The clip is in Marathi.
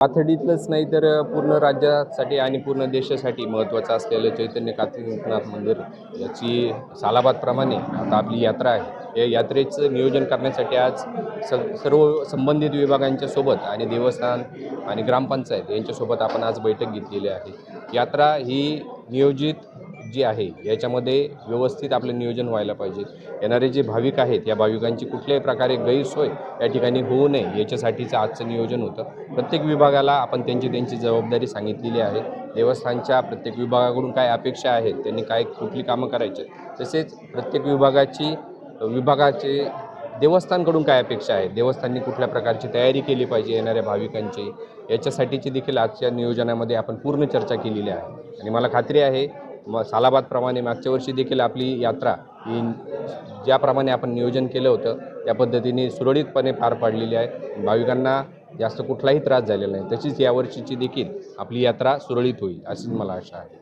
पाथर्डीतलंच नाही तर पूर्ण राज्यासाठी आणि पूर्ण देशासाठी महत्त्वाचं असलेलं चैतन्य कात्रिनाथ मंदिर याची सालाबादप्रमाणे आता आपली यात्रा आहे. या यात्रेचं नियोजन करण्यासाठी आज सर्व संबंधित विभागांच्या सोबत आणि देवस्थान आणि ग्रामपंचायत यांच्यासोबत आपण आज बैठक घेतलेली आहे. यात्रा ही नियोजित जी आहे याच्यामध्ये व्यवस्थित आपलं नियोजन व्हायला पाहिजे. येणारे जे भाविक आहेत या भाविकांची कुठल्याही प्रकारे गैरसोय या ठिकाणी होऊ नये याच्यासाठीचं आजचं नियोजन होतं. प्रत्येक विभागाला आपण त्यांची जबाबदारी सांगितलेली आहे. देवस्थानच्या प्रत्येक विभागाकडून काय अपेक्षा आहेत, त्यांनी काय कुठली कामं करायची तसेच प्रत्येक विभागाचे देवस्थानकडून काय अपेक्षा आहेत, देवस्थाननी कुठल्या प्रकारची तयारी केली पाहिजे येणाऱ्या भाविकांची याच्यासाठीची देखील आजच्या नियोजनामध्ये आपण पूर्ण चर्चा केलेली आहे. आणि मला खात्री आहे सालाबादप्रमाणे मागच्या वर्षी देखील आपली यात्रा ही ज्याप्रमाणे आपण नियोजन केलं होतं त्या पद्धतीने सुरळीतपणे पार पाडलेली आहे. भाविकांना जास्त कुठलाही त्रास झालेला नाही. तशीच यावर्षीची देखील आपली यात्रा सुरळीत होईल अशी मला आशा आहे.